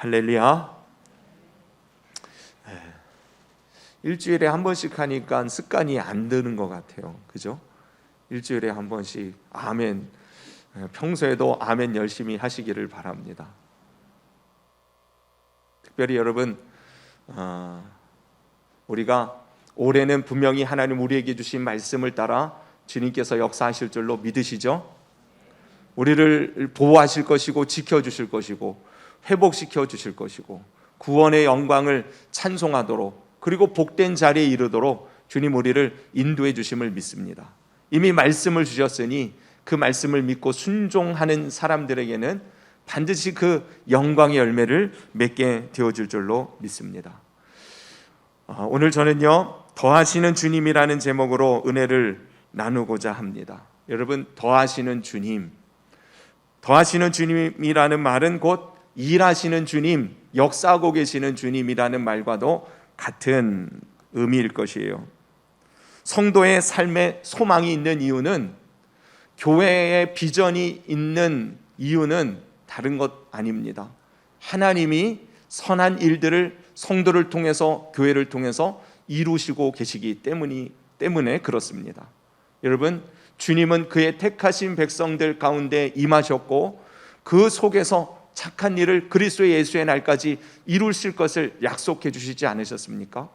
할렐루야. 일주일에 한 번씩 하니까 습관이 안 드는 것 같아요. 그죠? 일주일에 한 번씩 아멘, 평소에도 아멘 열심히 하시기를 바랍니다. 특별히 여러분, 우리가 올해는 분명히 하나님 우리에게 주신 말씀을 따라 주님께서 역사하실 줄로 믿으시죠? 우리를 보호하실 것이고 지켜주실 것이고 회복시켜 주실 것이고 구원의 영광을 찬송하도록, 그리고 복된 자리에 이르도록 주님 우리를 인도해 주심을 믿습니다. 이미 말씀을 주셨으니 그 말씀을 믿고 순종하는 사람들에게는 반드시 그 영광의 열매를 맺게 되어질 줄로 믿습니다. 오늘 저는요, 더하시는 주님이라는 제목으로 은혜를 나누고자 합니다. 여러분, 더하시는 주님, 더하시는 주님이라는 말은 곧 일하시는 주님, 역사하고 계시는 주님이라는 말과도 같은 의미일 것이에요. 성도의 삶에 소망이 있는 이유는, 교회에 비전이 있는 이유는 다른 것 아닙니다. 하나님이 선한 일들을 성도를 통해서, 교회를 통해서 이루시고 계시기 때문에 그렇습니다. 여러분, 주님은 그의 택하신 백성들 가운데 임하셨고 그 속에서 착한 일을 그리스도 예수의 날까지 이루실 것을 약속해 주시지 않으셨습니까?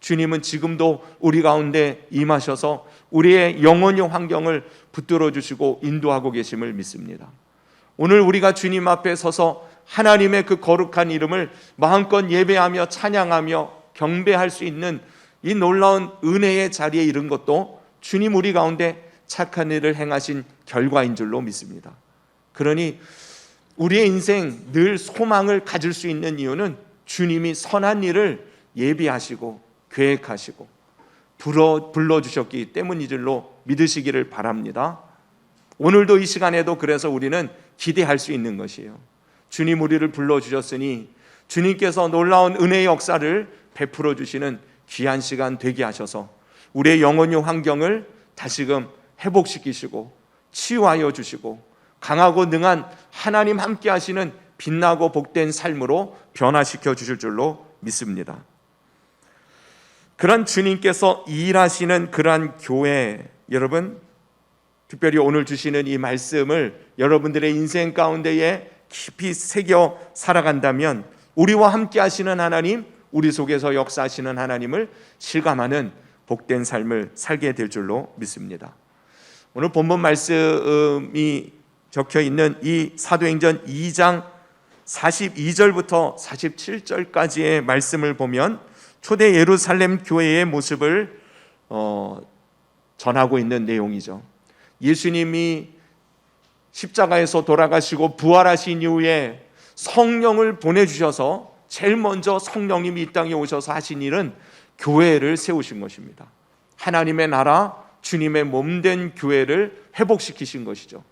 주님은 지금도 우리 가운데 임하셔서 우리의 영혼의 환경을 붙들어 주시고 인도하고 계심을 믿습니다. 오늘 우리가 주님 앞에 서서 하나님의 그 거룩한 이름을 마음껏 예배하며 찬양하며 경배할 수 있는 이 놀라운 은혜의 자리에 이른 것도 주님 우리 가운데 착한 일을 행하신 결과인 줄로 믿습니다. 그러니 우리의 인생 늘 소망을 가질 수 있는 이유는 주님이 선한 일을 예비하시고 계획하시고 불러주셨기 때문인 줄로 믿으시기를 바랍니다. 오늘도 이 시간에도 그래서 우리는 기대할 수 있는 것이에요. 주님 우리를 불러주셨으니 주님께서 놀라운 은혜의 역사를 베풀어 주시는 귀한 시간 되게 하셔서 우리의 영혼의 환경을 다시금 회복시키시고 치유하여 주시고 강하고 능한 하나님 함께 하시는 빛나고 복된 삶으로 변화시켜 주실 줄로 믿습니다. 그런 주님께서 일하시는 그러한 교회, 여러분, 특별히 오늘 주시는 이 말씀을 여러분들의 인생 가운데에 깊이 새겨 살아간다면 우리와 함께 하시는 하나님, 우리 속에서 역사하시는 하나님을 실감하는 복된 삶을 살게 될 줄로 믿습니다. 오늘 본문 말씀이 적혀 있는 이 사도행전 2장 42절부터 47절까지의 말씀을 보면 초대 예루살렘 교회의 모습을 전하고 있는 내용이죠. 예수님이 십자가에서 돌아가시고 부활하신 이후에 성령을 보내주셔서 제일 먼저 성령님이 이 땅에 오셔서 하신 일은 교회를 세우신 것입니다. 하나님의 나라, 주님의 몸된 교회를 회복시키신 것이죠.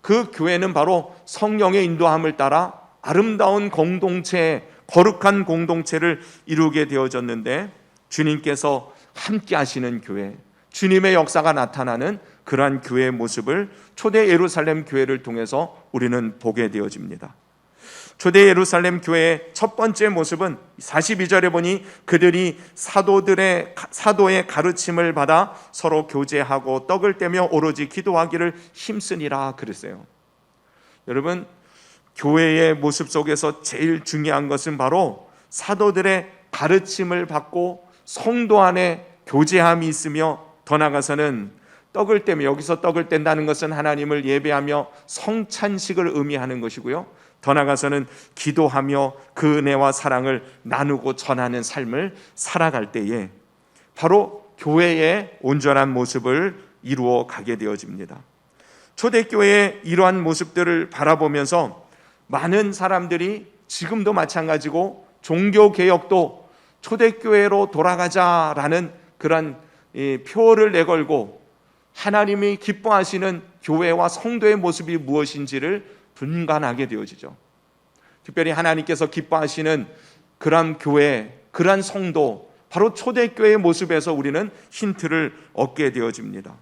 그 교회는 바로 성령의 인도함을 따라 아름다운 공동체, 거룩한 공동체를 이루게 되어졌는데, 주님께서 함께 하시는 교회, 주님의 역사가 나타나는 그러한 교회의 모습을 초대 예루살렘 교회를 통해서 우리는 보게 되어집니다. 초대 예루살렘 교회의 첫 번째 모습은 42절에 보니 그들이 사도의 가르침을 받아 서로 교제하고 떡을 떼며 오로지 기도하기를 힘쓰니라 그랬어요. 여러분, 교회의 모습 속에서 제일 중요한 것은 바로 사도들의 가르침을 받고 성도 안에 교제함이 있으며, 더 나아가서는 떡을 떼며, 여기서 떡을 뗀다는 것은 하나님을 예배하며 성찬식을 의미하는 것이고요, 더 나아가서는 기도하며 그 은혜와 사랑을 나누고 전하는 삶을 살아갈 때에 바로 교회의 온전한 모습을 이루어 가게 되어집니다. 초대교회의 이러한 모습들을 바라보면서 많은 사람들이 지금도 마찬가지고 종교개혁도 초대교회로 돌아가자라는 그런 표를 내걸고 하나님이 기뻐하시는 교회와 성도의 모습이 무엇인지를 분간하게 되어지죠. 특별히 하나님께서 기뻐하시는 그러한 교회, 그러한 성도, 바로 초대교회의 모습에서 우리는 힌트를 얻게 되어집니다.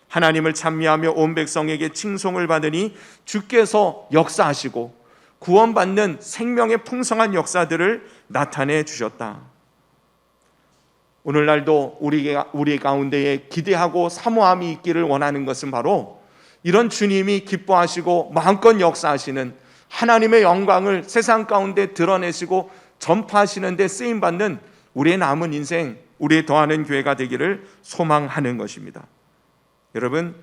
하나님을 찬미하며 온 백성에게 칭송을 받으니 주께서 역사하시고 구원받는 생명의 풍성한 역사들을 나타내 주셨다. 오늘날도 우리 가운데에 기대하고 사모함이 있기를 원하는 것은 바로 이런 주님이 기뻐하시고 마음껏 역사하시는 하나님의 영광을 세상 가운데 드러내시고 전파하시는 데 쓰임받는 우리의 남은 인생, 우리의 더하는 교회가 되기를 소망하는 것입니다. 여러분,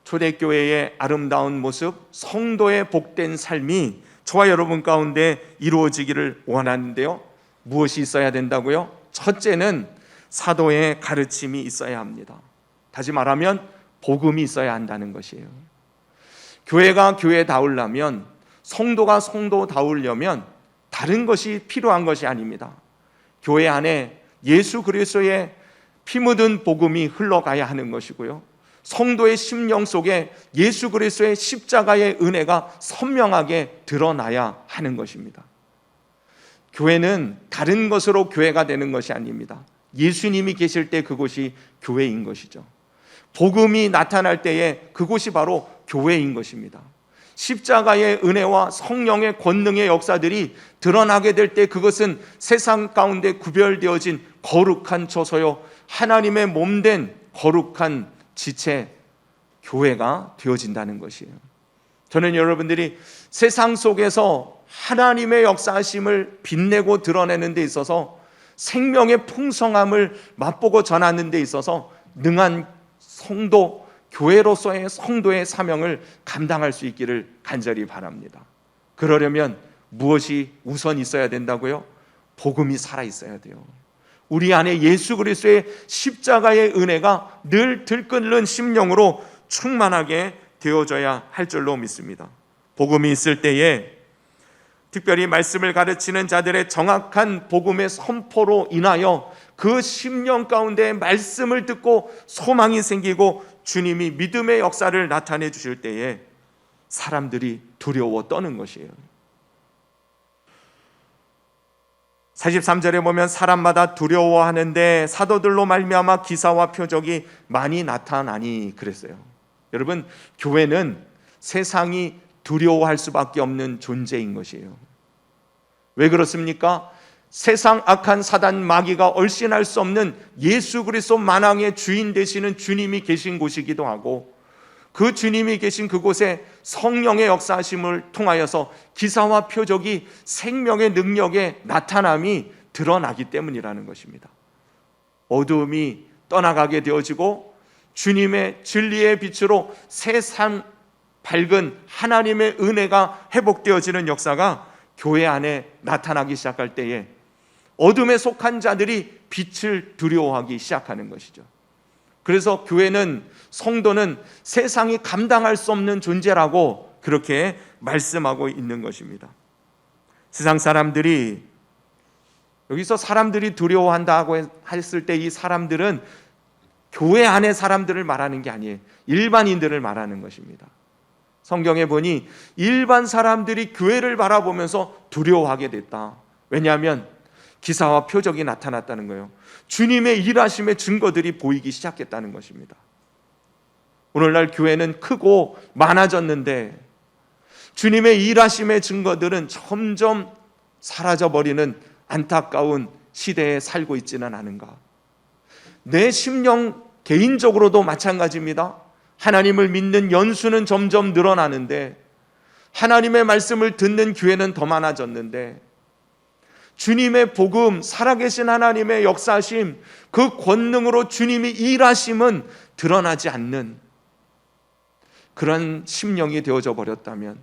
초대교회의 아름다운 모습, 성도의 복된 삶이 저와 여러분 가운데 이루어지기를 원하는데요, 무엇이 있어야 된다고요? 첫째는 사도의 가르침이 있어야 합니다. 다시 말하면 복음이 있어야 한다는 것이에요. 교회가 교회다우려면, 성도가 성도다우려면 다른 것이 필요한 것이 아닙니다. 교회 안에 예수 그리스도의 피 묻은 복음이 흘러가야 하는 것이고요, 성도의 심령 속에 예수 그리스도의 십자가의 은혜가 선명하게 드러나야 하는 것입니다. 교회는 다른 것으로 교회가 되는 것이 아닙니다. 예수님이 계실 때 그곳이 교회인 것이죠. 복음이 나타날 때에 그곳이 바로 교회인 것입니다. 십자가의 은혜와 성령의 권능의 역사들이 드러나게 될 때 그것은 세상 가운데 구별되어진 거룩한 처소요, 하나님의 몸된 거룩한 지체, 교회가 되어진다는 것이에요. 저는 여러분들이 세상 속에서 하나님의 역사하심을 빛내고 드러내는 데 있어서, 생명의 풍성함을 맛보고 전하는 데 있어서 능한 성도, 교회로서의 성도의 사명을 감당할 수 있기를 간절히 바랍니다. 그러려면 무엇이 우선 있어야 된다고요? 복음이 살아 있어야 돼요. 우리 안에 예수 그리스도의 십자가의 은혜가 늘 들끓는 심령으로 충만하게 되어져야 할 줄로 믿습니다. 복음이 있을 때에 특별히 말씀을 가르치는 자들의 정확한 복음의 선포로 인하여 그 심령 가운데 말씀을 듣고 소망이 생기고 주님이 믿음의 역사를 나타내 주실 때에 사람들이 두려워 떠는 것이에요. 43절에 보면 사람마다 두려워하는데 사도들로 말미암아 기사와 표적이 많이 나타나니 그랬어요. 여러분, 교회는 세상이 두려워할 수밖에 없는 존재인 것이에요. 왜 그렇습니까? 세상 악한 사단 마귀가 얼씬할 수 없는 예수 그리스도 만왕의 주인 되시는 주님이 계신 곳이기도 하고, 그 주님이 계신 그곳에 성령의 역사하심을 통하여서 기사와 표적이 생명의 능력의 나타남이 드러나기 때문이라는 것입니다. 어두움이 떠나가게 되어지고 주님의 진리의 빛으로 세상 밝은 하나님의 은혜가 회복되어지는 역사가 교회 안에 나타나기 시작할 때에 어둠에 속한 자들이 빛을 두려워하기 시작하는 것이죠. 그래서 교회는, 성도는 세상이 감당할 수 없는 존재라고 그렇게 말씀하고 있는 것입니다. 세상 사람들이, 여기서 사람들이 두려워한다고 했을 때 이 사람들은 교회 안의 사람들을 말하는 게 아니에요. 일반인들을 말하는 것입니다. 성경에 보니 일반 사람들이 교회를 바라보면서 두려워하게 됐다. 왜냐하면 기사와 표적이 나타났다는 거예요. 주님의 일하심의 증거들이 보이기 시작했다는 것입니다. 오늘날 교회는 크고 많아졌는데 주님의 일하심의 증거들은 점점 사라져버리는 안타까운 시대에 살고 있지는 않은가. 내 심령 개인적으로도 마찬가지입니다. 하나님을 믿는 연수는 점점 늘어나는데, 하나님의 말씀을 듣는 교회는 더 많아졌는데, 주님의 복음, 살아계신 하나님의 역사하심, 그 권능으로 주님이 일하심은 드러나지 않는 그런 심령이 되어져 버렸다면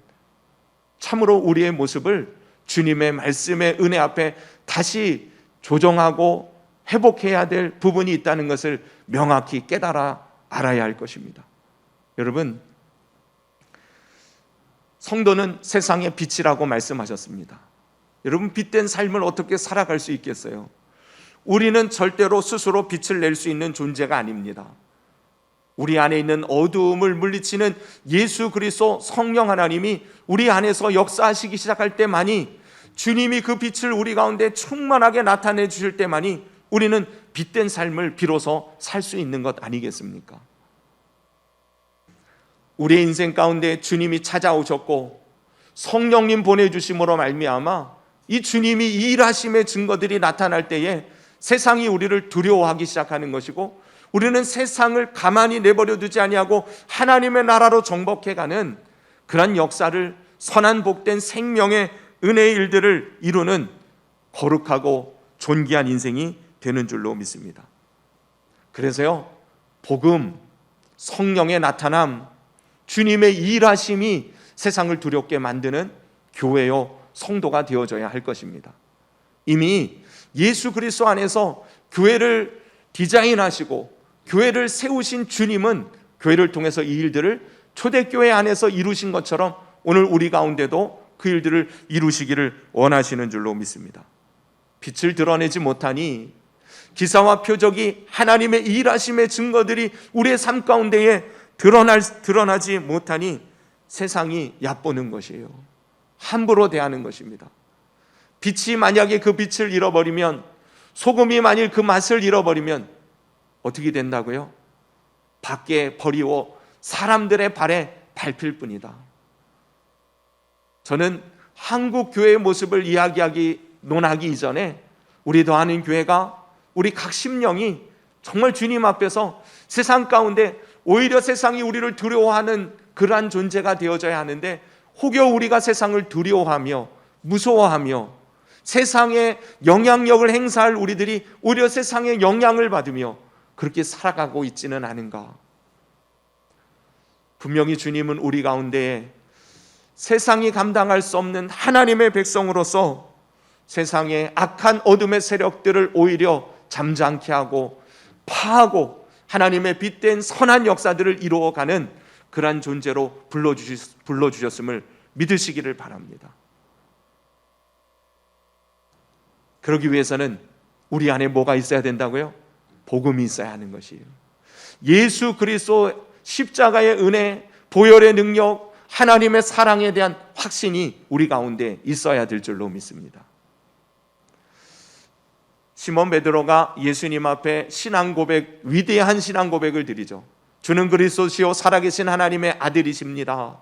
참으로 우리의 모습을 주님의 말씀의 은혜 앞에 다시 조정하고 회복해야 될 부분이 있다는 것을 명확히 깨달아 알아야 할 것입니다. 여러분, 성도는 세상의 빛이라고 말씀하셨습니다. 여러분, 빛된 삶을 어떻게 살아갈 수 있겠어요? 우리는 절대로 스스로 빛을 낼 수 있는 존재가 아닙니다. 우리 안에 있는 어두움을 물리치는 예수 그리스도 성령 하나님이 우리 안에서 역사하시기 시작할 때만이, 주님이 그 빛을 우리 가운데 충만하게 나타내 주실 때만이 우리는 빛된 삶을 비로소 살 수 있는 것 아니겠습니까? 우리의 인생 가운데 주님이 찾아오셨고 성령님 보내주심으로 말미암아 이 주님이 일하심의 증거들이 나타날 때에 세상이 우리를 두려워하기 시작하는 것이고, 우리는 세상을 가만히 내버려 두지 아니하고 하나님의 나라로 정복해가는 그런 역사를, 선한 복된 생명의 은혜의 일들을 이루는 거룩하고 존귀한 인생이 되는 줄로 믿습니다. 그래서요, 복음, 성령의 나타남, 주님의 일하심이 세상을 두렵게 만드는 교회요, 성도가 되어져야 할 것입니다. 이미 예수 그리스도 안에서 교회를 디자인하시고 교회를 세우신 주님은 교회를 통해서 이 일들을 초대교회 안에서 이루신 것처럼 오늘 우리 가운데도 그 일들을 이루시기를 원하시는 줄로 믿습니다. 빛을 드러내지 못하니 기사와 표적이, 하나님의 일하심의 증거들이 우리의 삶 가운데에 드러나지 못하니 세상이 얕보는 것이에요. 함부로 대하는 것입니다. 빛이 만약에 그 빛을 잃어버리면, 소금이 만일 그 맛을 잃어버리면 어떻게 된다고요? 밖에 버리고 사람들의 발에 밟힐 뿐이다. 저는 한국 교회의 모습을 논하기 이전에 우리도 아는 교회가, 우리 각 심령이 정말 주님 앞에서 세상 가운데 오히려 세상이 우리를 두려워하는 그러한 존재가 되어져야 하는데, 혹여 우리가 세상을 두려워하며 무서워하며 세상에 영향력을 행사할 우리들이 오히려 세상의 영향을 받으며 그렇게 살아가고 있지는 않은가? 분명히 주님은 우리 가운데에 세상이 감당할 수 없는 하나님의 백성으로서 세상의 악한 어둠의 세력들을 오히려 잠잠케 하고 파하고 하나님의 빛된 선한 역사들을 이루어가는 그러한 존재로 불러주셨음을 믿으시기를 바랍니다. 그러기 위해서는 우리 안에 뭐가 있어야 된다고요? 복음이 있어야 하는 것이에요. 예수 그리스도 십자가의 은혜, 보혈의 능력, 하나님의 사랑에 대한 확신이 우리 가운데 있어야 될 줄로 믿습니다. 시몬 베드로가 예수님 앞에 신앙 고백, 위대한 신앙 고백을 드리죠. 주는 그리스도시요 살아계신 하나님의 아들이십니다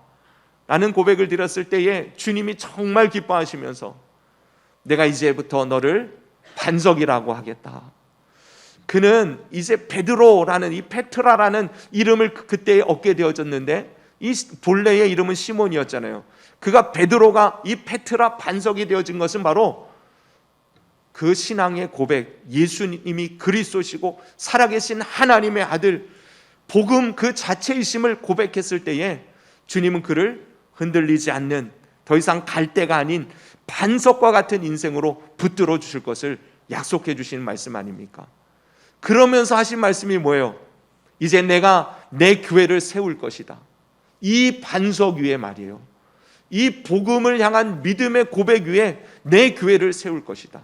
라는 고백을 드렸을 때에 주님이 정말 기뻐하시면서 내가 이제부터 너를 반석이라고 하겠다. 그는 이제 베드로라는, 이 페트라라는 이름을 그때 얻게 되어졌는데, 이 본래의 이름은 시몬이었잖아요. 그가 베드로가 이 페트라 반석이 되어진 것은 바로 그 신앙의 고백, 예수님이 그리스도시고 살아계신 하나님의 아들, 복음 그 자체이심을 고백했을 때에 주님은 그를 흔들리지 않는, 더 이상 갈대가 아닌 반석과 같은 인생으로 붙들어 주실 것을 약속해 주시는 말씀 아닙니까? 그러면서 하신 말씀이 뭐예요? 이제 내가 내 교회를 세울 것이다. 이 반석 위에 말이에요. 이 복음을 향한 믿음의 고백 위에 내 교회를 세울 것이다.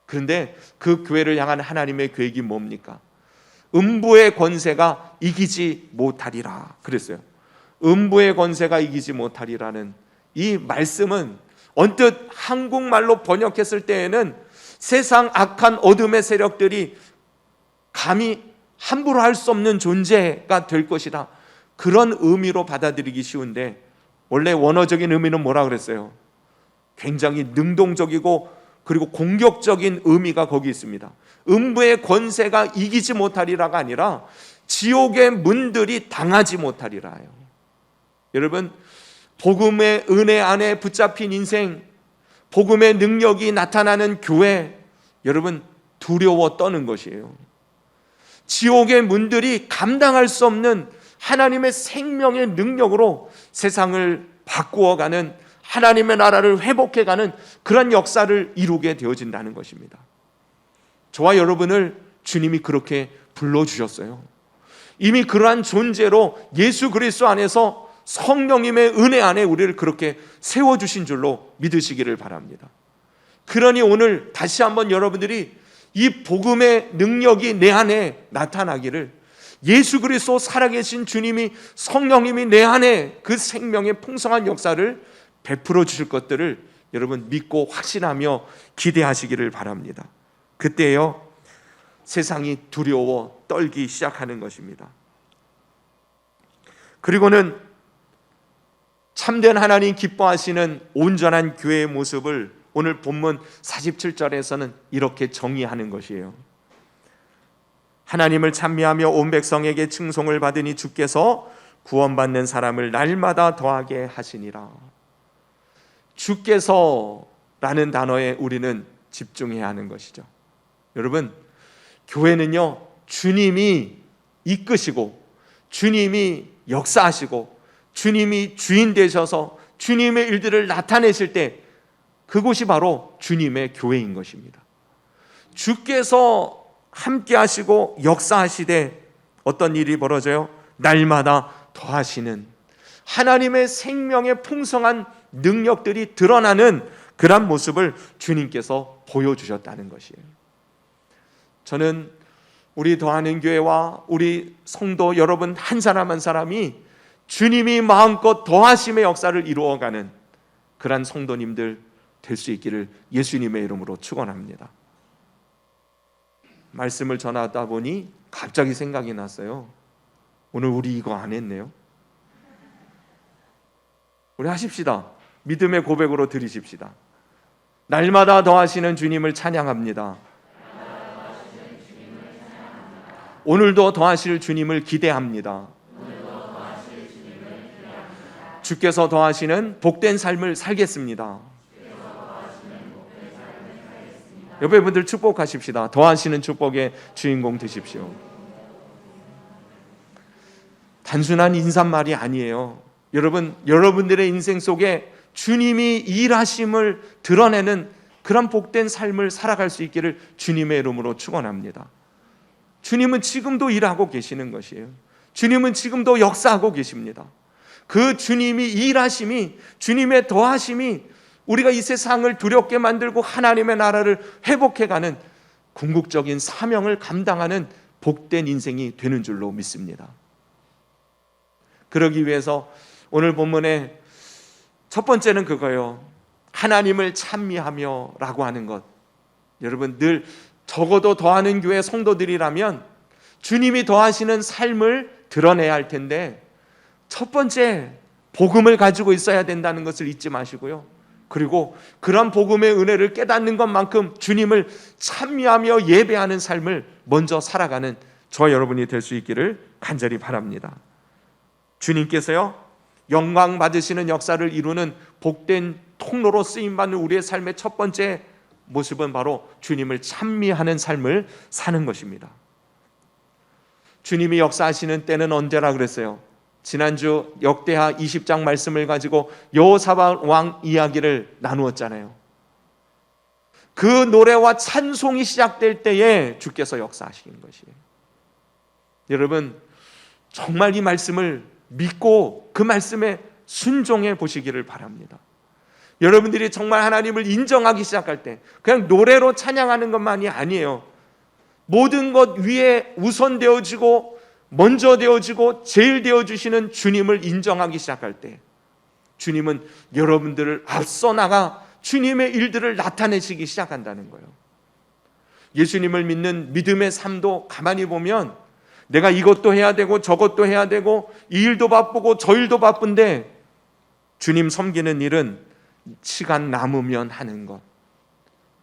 그런데 그 교회를 향한 하나님의 계획이 뭡니까? 음부의 권세가 이기지 못하리라 그랬어요. 음부의 권세가 이기지 못하리라는 이 말씀은 언뜻 한국말로 번역했을 때에는 세상 악한 어둠의 세력들이 감히 함부로 할 수 없는 존재가 될 것이다, 그런 의미로 받아들이기 쉬운데, 원래 원어적인 의미는 뭐라 그랬어요? 굉장히 능동적이고 그리고 공격적인 의미가 거기 있습니다. 음부의 권세가 이기지 못하리라가 아니라 지옥의 문들이 당하지 못하리라요. 여러분, 복음의 은혜 안에 붙잡힌 인생, 복음의 능력이 나타나는 교회, 여러분 두려워 떠는 것이에요. 지옥의 문들이 감당할 수 없는 하나님의 생명의 능력으로 세상을 바꾸어가는, 하나님의 나라를 회복해가는 그런 역사를 이루게 되어진다는 것입니다. 저와 여러분을 주님이 그렇게 불러주셨어요. 이미 그러한 존재로 예수 그리스도 안에서 성령님의 은혜 안에 우리를 그렇게 세워주신 줄로 믿으시기를 바랍니다. 그러니 오늘 다시 한번 여러분들이 이 복음의 능력이 내 안에 나타나기를, 예수 그리스도 살아계신 주님이, 성령님이 내 안에 그 생명의 풍성한 역사를 베풀어 주실 것들을 여러분 믿고 확신하며 기대하시기를 바랍니다. 그때요 세상이 두려워 떨기 시작하는 것입니다. 그리고는 참된 하나님 기뻐하시는 온전한 교회의 모습을 오늘 본문 47절에서는 이렇게 정의하는 것이에요. 하나님을 찬미하며 온 백성에게 칭송을 받으니 주께서 구원받는 사람을 날마다 더하게 하시니라. 주께서라는 단어에 우리는 집중해야 하는 것이죠. 여러분, 교회는요, 주님이 이끄시고 주님이 역사하시고 주님이 주인 되셔서 주님의 일들을 나타내실 때 그곳이 바로 주님의 교회인 것입니다. 주께서 함께 하시고 역사하시되 어떤 일이 벌어져요? 날마다 더하시는 하나님의 생명의 풍성한 능력들이 드러나는 그런 모습을 주님께서 보여주셨다는 것이에요. 저는 우리 더하는 교회와 우리 성도 여러분 한 사람 한 사람이 주님이 마음껏 더하심의 역사를 이루어가는 그러한 성도님들 될 수 있기를 예수님의 이름으로 축원합니다. 말씀을 전하다 보니 갑자기 생각이 났어요. 오늘 우리 이거 안 했네요. 우리 하십시다. 믿음의 고백으로 드리십시다. 날마다 더하시는 주님을 찬양합니다. 오늘도 더하실 주님을 기대합니다. 주께서 더하시는 복된 삶을 살겠습니다. 옆에 분들 축복하십시다. 더하시는 축복의 주인공 되십시오. 단순한 인사말이 아니에요. 여러분들의 인생 속에 주님이 일하심을 드러내는 그런 복된 삶을 살아갈 수 있기를 주님의 이름으로 축원합니다. 주님은 지금도 일하고 계시는 것이에요. 주님은 지금도 역사하고 계십니다. 그 주님이 일하심이, 주님의 더하심이 우리가 이 세상을 두렵게 만들고 하나님의 나라를 회복해가는 궁극적인 사명을 감당하는 복된 인생이 되는 줄로 믿습니다. 그러기 위해서 오늘 본문의 첫 번째는 그거예요. 하나님을 찬미하며 라고 하는 것. 여러분, 늘 적어도 더하는 교회 성도들이라면 주님이 더하시는 삶을 드러내야 할 텐데 첫 번째 복음을 가지고 있어야 된다는 것을 잊지 마시고요. 그리고 그런 복음의 은혜를 깨닫는 것만큼 주님을 찬미하며 예배하는 삶을 먼저 살아가는 저와 여러분이 될 수 있기를 간절히 바랍니다. 주님께서요, 영광 받으시는 역사를 이루는 복된 통로로 쓰임받는 우리의 삶의 첫 번째 모습은 바로 주님을 찬미하는 삶을 사는 것입니다. 주님이 역사하시는 때는 언제라 그랬어요? 지난주 역대하 20장 말씀을 가지고 여호사밧 왕 이야기를 나누었잖아요. 그 노래와 찬송이 시작될 때에 주께서 역사하시는 것이에요. 여러분, 정말 이 말씀을 믿고 그 말씀에 순종해 보시기를 바랍니다. 여러분들이 정말 하나님을 인정하기 시작할 때 그냥 노래로 찬양하는 것만이 아니에요. 모든 것 위에 우선되어지고 먼저 되어지고 제일 되어주시는 주님을 인정하기 시작할 때 주님은 여러분들을 앞서 나가 주님의 일들을 나타내시기 시작한다는 거예요. 예수님을 믿는 믿음의 삶도 가만히 보면 내가 이것도 해야 되고 저것도 해야 되고 이 일도 바쁘고 저 일도 바쁜데 주님 섬기는 일은 시간 남으면 하는 것.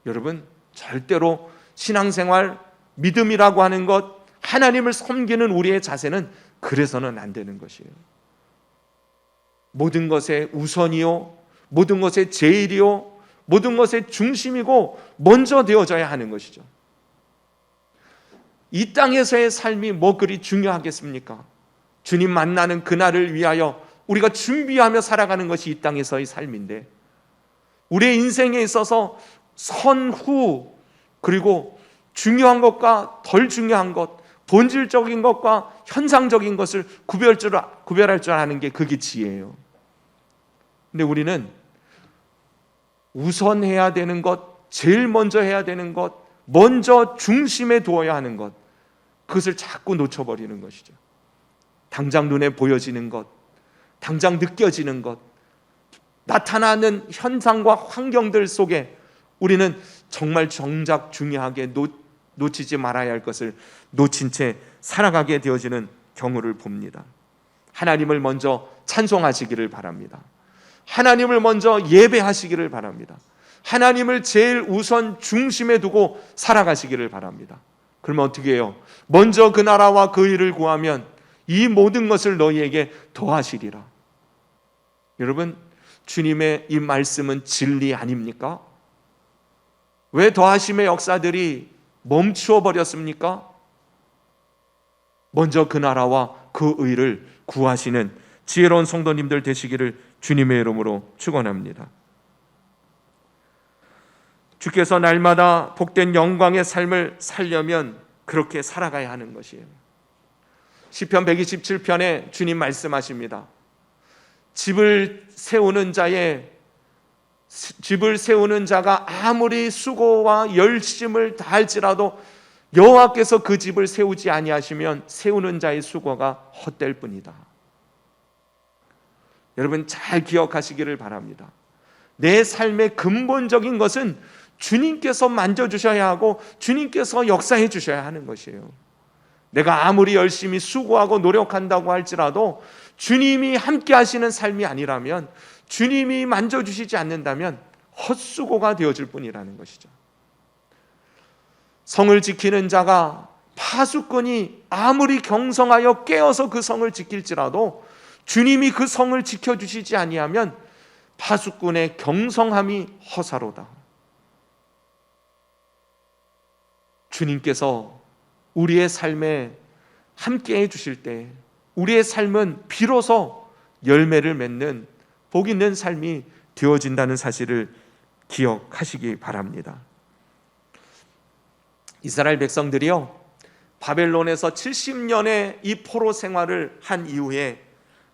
여러분, 절대로 신앙생활, 믿음이라고 하는 것, 하나님을 섬기는 우리의 자세는 그래서는 안 되는 것이에요. 모든 것의 우선이요, 모든 것의 제일이요, 모든 것의 중심이고 먼저 되어져야 하는 것이죠. 이 땅에서의 삶이 뭐 그리 중요하겠습니까? 주님 만나는 그날을 위하여 우리가 준비하며 살아가는 것이 이 땅에서의 삶인데 우리의 인생에 있어서 선후 그리고 중요한 것과 덜 중요한 것, 본질적인 것과 현상적인 것을 구별할 줄 아는 게 그게 지혜예요. 근데 우리는 우선해야 되는 것, 제일 먼저 해야 되는 것, 먼저 중심에 두어야 하는 것, 그것을 자꾸 놓쳐버리는 것이죠. 당장 눈에 보여지는 것, 당장 느껴지는 것, 나타나는 현상과 환경들 속에 우리는 정말 정작 중요하게 놓치지 말아야 할 것을 놓친 채 살아가게 되어지는 경우를 봅니다. 하나님을 먼저 찬송하시기를 바랍니다. 하나님을 먼저 예배하시기를 바랍니다. 하나님을 제일 우선 중심에 두고 살아가시기를 바랍니다. 그러면 어떻게 해요? 먼저 그 나라와 그 일을 구하면 이 모든 것을 너희에게 더하시리라. 여러분, 주님의 이 말씀은 진리 아닙니까? 왜 더하심의 역사들이 멈추어 버렸습니까? 먼저 그 나라와 그 의를 구하시는 지혜로운 성도님들 되시기를 주님의 이름으로 축원합니다. 주께서 날마다 복된 영광의 삶을 살려면 그렇게 살아가야 하는 것이에요. 시편 127편에 주님 말씀하십니다. 집을 세우는 자가 아무리 수고와 열심을 다할지라도 여호와께서 그 집을 세우지 아니하시면 세우는 자의 수고가 헛될 뿐이다. 여러분 잘 기억하시기를 바랍니다. 내 삶의 근본적인 것은 주님께서 만져주셔야 하고 주님께서 역사해 주셔야 하는 것이에요. 내가 아무리 열심히 수고하고 노력한다고 할지라도 주님이 함께 하시는 삶이 아니라면, 주님이 만져주시지 않는다면 헛수고가 되어질 뿐이라는 것이죠. 성을 지키는 자가 파수꾼이 아무리 경성하여 깨어서 그 성을 지킬지라도 주님이 그 성을 지켜주시지 아니하면 파수꾼의 경성함이 허사로다. 주님께서 우리의 삶에 함께 해주실 때 우리의 삶은 비로소 열매를 맺는 복 있는 삶이 되어진다는 사실을 기억하시기 바랍니다. 이스라엘 백성들이요, 바벨론에서 70년의 이 포로 생활을 한 이후에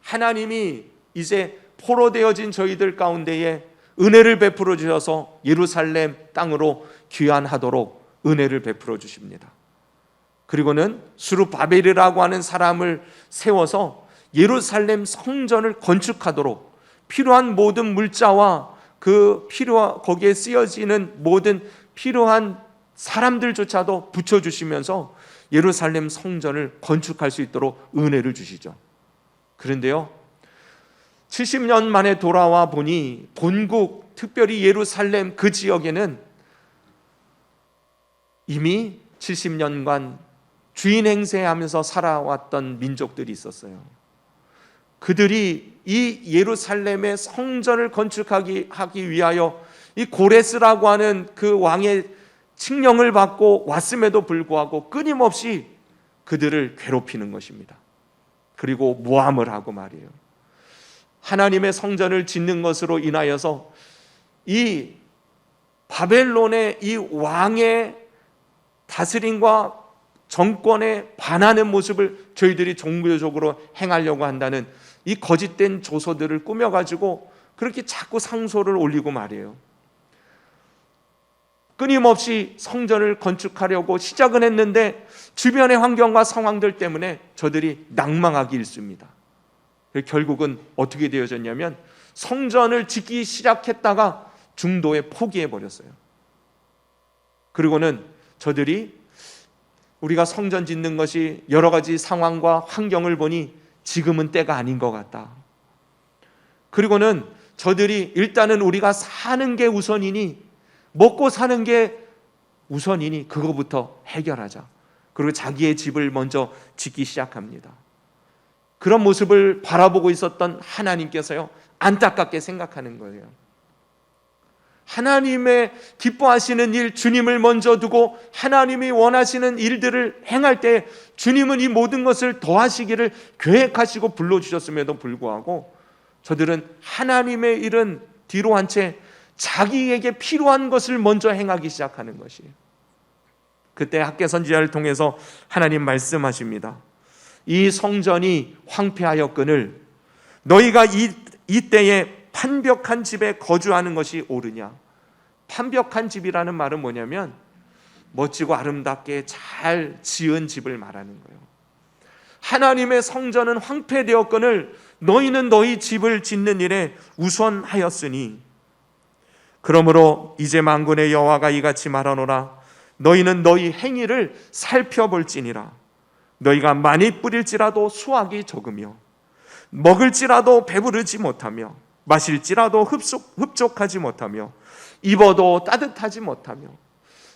하나님이 이제 포로되어진 저희들 가운데에 은혜를 베풀어 주셔서 예루살렘 땅으로 귀환하도록 은혜를 베풀어 주십니다. 그리고는 스룹바벨이라고 하는 사람을 세워서 예루살렘 성전을 건축하도록 필요한 모든 물자와 거기에 쓰여지는 모든 필요한 사람들조차도 붙여주시면서 예루살렘 성전을 건축할 수 있도록 은혜를 주시죠. 그런데요, 70년 만에 돌아와 보니 본국, 특별히 예루살렘 그 지역에는 이미 70년간 주인 행세하면서 살아왔던 민족들이 있었어요. 그들이 이 예루살렘의 성전을 건축하기 위하여 이 고레스라고 하는 그 왕의 칙령을 받고 왔음에도 불구하고 끊임없이 그들을 괴롭히는 것입니다. 그리고 모함을 하고 말이에요. 하나님의 성전을 짓는 것으로 인하여서 이 바벨론의 이 왕의 다스림과 정권에 반하는 모습을 저희들이 종교적으로 행하려고 한다는 이 거짓된 조서들을 꾸며가지고 그렇게 자꾸 상소를 올리고 말이에요. 끊임없이 성전을 건축하려고 시작은 했는데 주변의 환경과 상황들 때문에 저들이 낭망하기 일쑤입니다. 결국은 어떻게 되어졌냐면 성전을 짓기 시작했다가 중도에 포기해버렸어요. 그리고는 저들이 우리가 성전 짓는 것이 여러 가지 상황과 환경을 보니 지금은 때가 아닌 것 같다. 그리고는 저들이 일단은 우리가 사는 게 우선이니, 먹고 사는 게 우선이니 그거부터 해결하자. 그리고 자기의 집을 먼저 짓기 시작합니다. 그런 모습을 바라보고 있었던 하나님께서요, 안타깝게 생각하는 거예요. 하나님의 기뻐하시는 일, 주님을 먼저 두고 하나님이 원하시는 일들을 행할 때 주님은 이 모든 것을 더하시기를 계획하시고 불러주셨음에도 불구하고 저들은 하나님의 일은 뒤로 한 채 자기에게 필요한 것을 먼저 행하기 시작하는 것이에요. 그때 학개 선지자를 통해서 하나님 말씀하십니다. 이 성전이 황폐하였거늘 너희가 이때에 판벽한 집에 거주하는 것이 옳으냐. 판벽한 집이라는 말은 뭐냐면 멋지고 아름답게 잘 지은 집을 말하는 거예요. 하나님의 성전은 황폐되었거늘 너희는 너희 집을 짓는 일에 우선하였으니 그러므로 이제 만군의 여호와가 이같이 말하노라. 너희는 너희 행위를 살펴볼지니라. 너희가 많이 뿌릴지라도 수확이 적으며 먹을지라도 배부르지 못하며 마실지라도 흡족하지 못하며 입어도 따뜻하지 못하며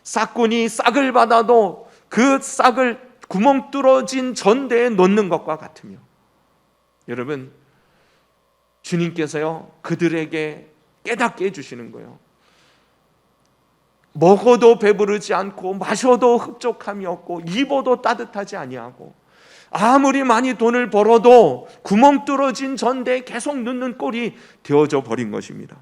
싹군이 싹을 받아도 그 싹을 구멍 뚫어진 전대에 놓는 것과 같으며, 여러분, 주님께서요 그들에게 깨닫게 해주시는 거예요. 먹어도 배부르지 않고 마셔도 흡족함이 없고 입어도 따뜻하지 아니하고 아무리 많이 돈을 벌어도 구멍 뚫어진 전대에 계속 눕는 꼴이 되어져 버린 것입니다.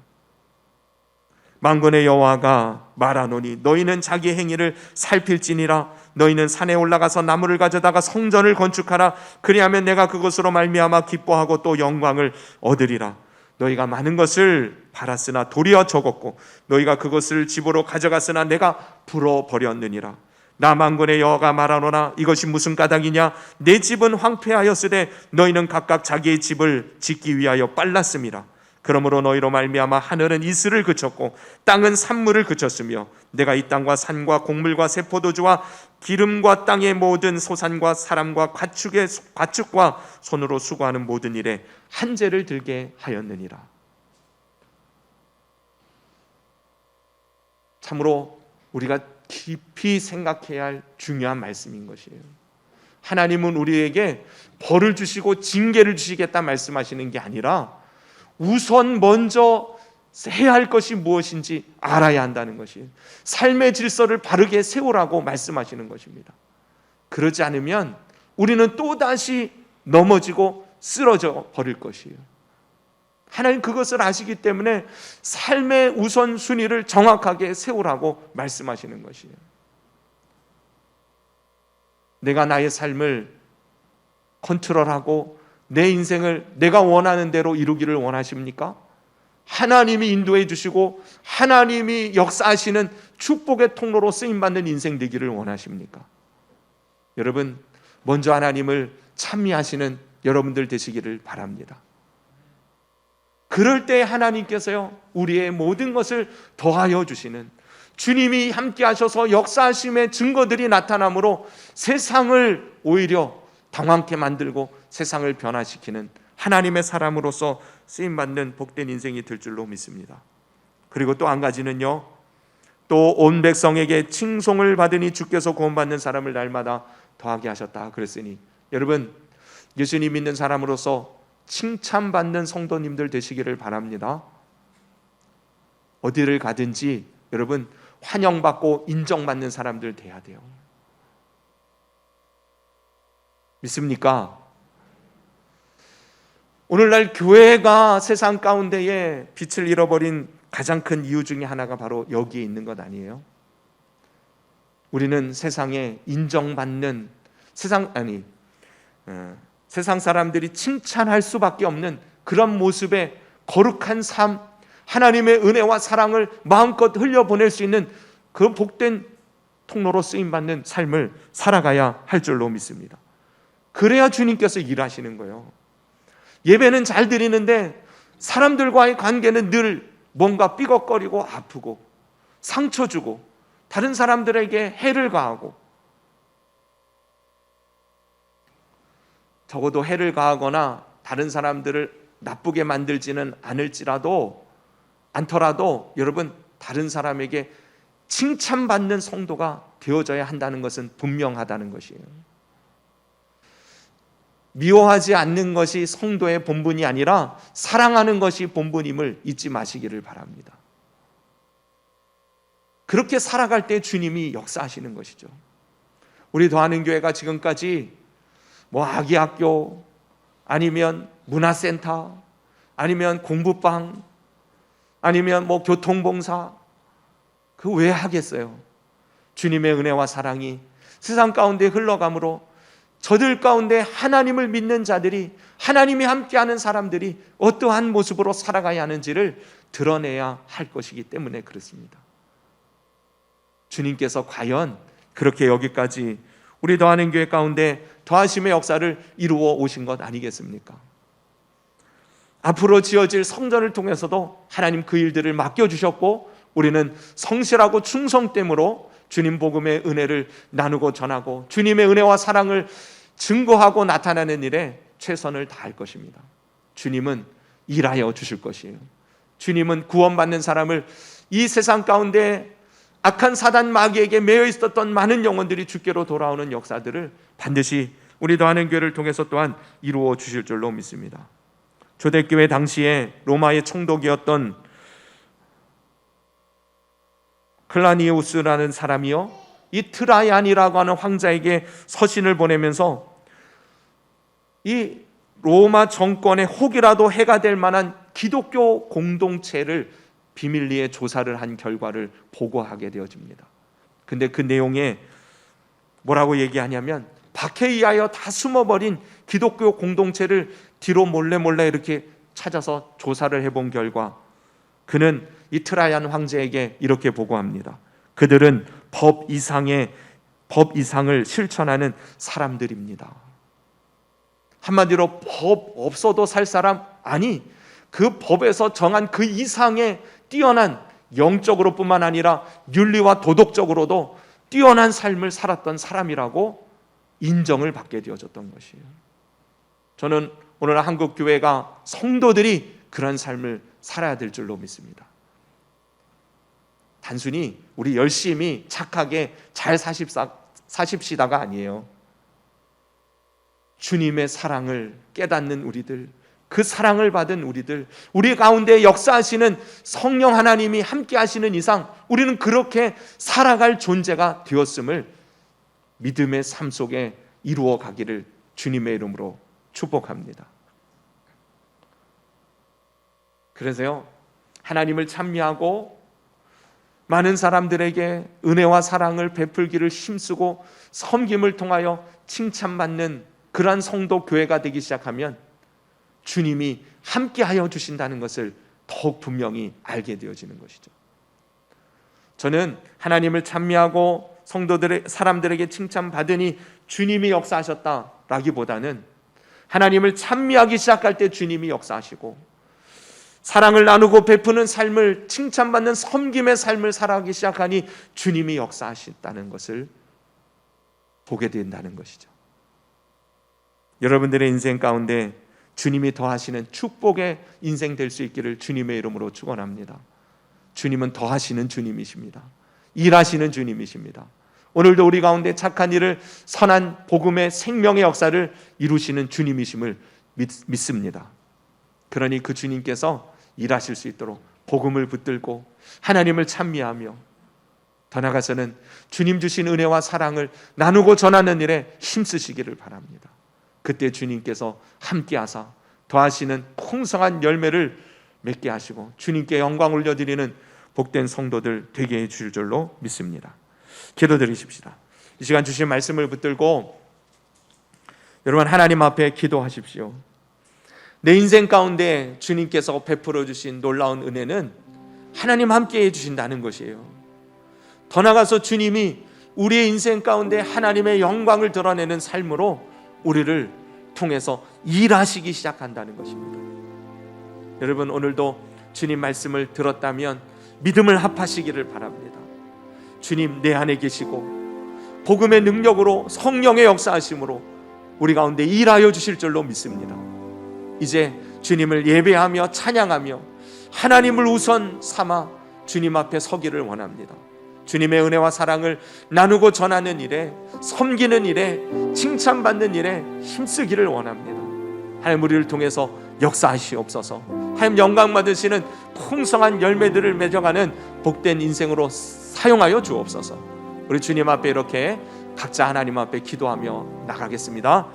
만군의 여호와가 말하노니 너희는 자기 행위를 살필지니라. 너희는 산에 올라가서 나무를 가져다가 성전을 건축하라. 그리하면 내가 그것으로 말미암아 기뻐하고 또 영광을 얻으리라. 너희가 많은 것을 팔았으나 도리어 적었고 너희가 그것을 집으로 가져갔으나 내가 불어버렸느니라. 나 만군의 여호와가 말하노라. 이것이 무슨 까닭이냐? 내 집은 황폐하였으되 너희는 각각 자기의 집을 짓기 위하여 빨랐음이라. 그러므로 너희로 말미암아 하늘은 이슬을 그쳤고 땅은 산물을 그쳤으며 내가 이 땅과 산과 곡물과 새 포도주와 기름과 땅의 모든 소산과 사람과 가축과 손으로 수고하는 모든 일에 한재를 들게 하였느니라. 참으로 우리가 깊이 생각해야 할 중요한 말씀인 것이에요. 하나님은 우리에게 벌을 주시고 징계를 주시겠다 말씀하시는 게 아니라 우선 먼저 해야 할 것이 무엇인지 알아야 한다는 것이에요. 삶의 질서를 바르게 세우라고 말씀하시는 것입니다. 그러지 않으면 우리는 또다시 넘어지고 쓰러져 버릴 것이에요. 하나님 그것을 아시기 때문에 삶의 우선순위를 정확하게 세우라고 말씀하시는 것이에요. 내가 나의 삶을 컨트롤하고 내 인생을 내가 원하는 대로 이루기를 원하십니까? 하나님이 인도해 주시고 하나님이 역사하시는 축복의 통로로 쓰임받는 인생 되기를 원하십니까? 여러분, 먼저 하나님을 찬미하시는 여러분들 되시기를 바랍니다. 그럴 때 하나님께서요 우리의 모든 것을 더하여 주시는, 주님이 함께 하셔서 역사하심의 증거들이 나타나므로 세상을 오히려 당황케 만들고 세상을 변화시키는 하나님의 사람으로서 쓰임받는 복된 인생이 될 줄로 믿습니다. 그리고 또 한 가지는요, 또 온 백성에게 칭송을 받으니 주께서 구원받는 사람을 날마다 더하게 하셨다 그랬으니, 여러분 예수님 믿는 사람으로서 칭찬받는 성도님들 되시기를 바랍니다. 어디를 가든지 여러분 환영받고 인정받는 사람들 돼야 돼요. 믿습니까? 오늘날 교회가 세상 가운데에 빛을 잃어버린 가장 큰 이유 중에 하나가 바로 여기에 있는 것 아니에요? 우리는 세상에 인정받는 세상 사람들이 칭찬할 수밖에 없는 그런 모습의 거룩한 삶, 하나님의 은혜와 사랑을 마음껏 흘려보낼 수 있는 그 복된 통로로 쓰임받는 삶을 살아가야 할 줄로 믿습니다. 그래야 주님께서 일하시는 거예요. 예배는 잘 드리는데 사람들과의 관계는 늘 뭔가 삐걱거리고 아프고 상처 주고 다른 사람들에게 해를 가하고, 적어도 해를 가하거나 다른 사람들을 나쁘게 만들지는 않더라도 여러분 다른 사람에게 칭찬받는 성도가 되어져야 한다는 것은 분명하다는 것이에요. 미워하지 않는 것이 성도의 본분이 아니라 사랑하는 것이 본분임을 잊지 마시기를 바랍니다. 그렇게 살아갈 때 주님이 역사하시는 것이죠. 우리 더하는 교회가 지금까지 아기학교 아니면 문화센터 아니면 공부방 아니면 교통봉사, 그 왜 하겠어요? 주님의 은혜와 사랑이 세상 가운데 흘러가므로 저들 가운데 하나님을 믿는 자들이, 하나님이 함께하는 사람들이 어떠한 모습으로 살아가야 하는지를 드러내야 할 것이기 때문에 그렇습니다. 주님께서 과연 그렇게 여기까지 우리 더하는 교회 가운데 더하심의 역사를 이루어 오신 것 아니겠습니까? 앞으로 지어질 성전을 통해서도 하나님 그 일들을 맡겨주셨고, 우리는 성실하고 충성됨으로 주님 복음의 은혜를 나누고 전하고 주님의 은혜와 사랑을 증거하고 나타내는 일에 최선을 다할 것입니다. 주님은 일하여 주실 것이에요. 주님은 구원받는 사람을 이 세상 가운데 악한 사단 마귀에게 매여 있었던 많은 영혼들이 주께로 돌아오는 역사들을 반드시 우리 더하는 교회를 통해서 또한 이루어 주실 줄로 믿습니다. 초대교회 당시에 로마의 총독이었던 클라니우스라는 사람이요, 이 트라이안이라고 하는 황자에게 서신을 보내면서 이 로마 정권의 혹이라도 해가 될 만한 기독교 공동체를 비밀리에 조사를 한 결과를 보고하게 되어집니다. 근데 그 내용에 뭐라고 얘기하냐면, 박해이하여 다 숨어버린 기독교 공동체를 뒤로 몰래 이렇게 찾아서 조사를 해본 결과 그는 이 트라이안 황제에게 이렇게 보고합니다. 그들은 법 이상을 실천하는 사람들입니다. 한마디로 법 없어도 살 사람, 아니 그 법에서 정한 그 이상의 뛰어난, 영적으로 뿐만 아니라 윤리와 도덕적으로도 뛰어난 삶을 살았던 사람이라고 인정을 받게 되어졌던 것이에요. 저는 오늘 한국 교회가 성도들이 그런 삶을 살아야 될 줄로 믿습니다. 단순히 우리 열심히 착하게 잘 사십시다가 아니에요. 주님의 사랑을 깨닫는 우리들, 그 사랑을 받은 우리들, 우리 가운데 역사하시는 성령 하나님이 함께 하시는 이상 우리는 그렇게 살아갈 존재가 되었음을 믿음의 삶 속에 이루어 가기를 주님의 이름으로 축복합니다. 그래서요, 하나님을 찬미하고 많은 사람들에게 은혜와 사랑을 베풀기를 힘쓰고 섬김을 통하여 칭찬받는 그러한 성도 교회가 되기 시작하면 주님이 함께하여 주신다는 것을 더욱 분명히 알게 되어지는 것이죠. 저는 하나님을 찬미하고 사람들에게 칭찬받으니 주님이 역사하셨다라기보다는 하나님을 찬미하기 시작할 때 주님이 역사하시고, 사랑을 나누고 베푸는 삶을, 칭찬받는 섬김의 삶을 살아가기 시작하니 주님이 역사하셨다는 것을 보게 된다는 것이죠. 여러분들의 인생 가운데 주님이 더하시는 축복의 인생 될 수 있기를 주님의 이름으로 축원합니다. 주님은 더하시는 주님이십니다. 일하시는 주님이십니다. 오늘도 우리 가운데 착한 일을, 선한 복음의 생명의 역사를 이루시는 주님이심을 믿습니다. 그러니 그 주님께서 일하실 수 있도록 복음을 붙들고 하나님을 찬미하며, 더 나아가서는 주님 주신 은혜와 사랑을 나누고 전하는 일에 힘쓰시기를 바랍니다. 그때 주님께서 함께하사 더하시는 풍성한 열매를 맺게 하시고 주님께 영광 올려드리는 복된 성도들 되게 해 주실 줄로 믿습니다. 기도드리십시다. 이 시간 주신 말씀을 붙들고 여러분 하나님 앞에 기도하십시오. 내 인생 가운데 주님께서 베풀어 주신 놀라운 은혜는 하나님 함께 해주신다는 것이에요. 더 나아가서 주님이 우리의 인생 가운데 하나님의 영광을 드러내는 삶으로 우리를 통해서 일하시기 시작한다는 것입니다. 여러분 오늘도 주님 말씀을 들었다면 믿음을 합하시기를 바랍니다. 주님 내 안에 계시고 복음의 능력으로 성령의 역사하심으로 우리 가운데 일하여 주실 줄로 믿습니다. 이제 주님을 예배하며 찬양하며 하나님을 우선 삼아 주님 앞에 서기를 원합니다. 주님의 은혜와 사랑을 나누고 전하는 일에, 섬기는 일에, 칭찬받는 일에 힘쓰기를 원합니다. 하나님 우리를 통해서 역사하시옵소서. 하나님 영광 받으시는 풍성한 열매들을 맺어가는 복된 인생으로 사용하여 주옵소서. 우리 주님 앞에 이렇게 각자 하나님 앞에 기도하며 나가겠습니다.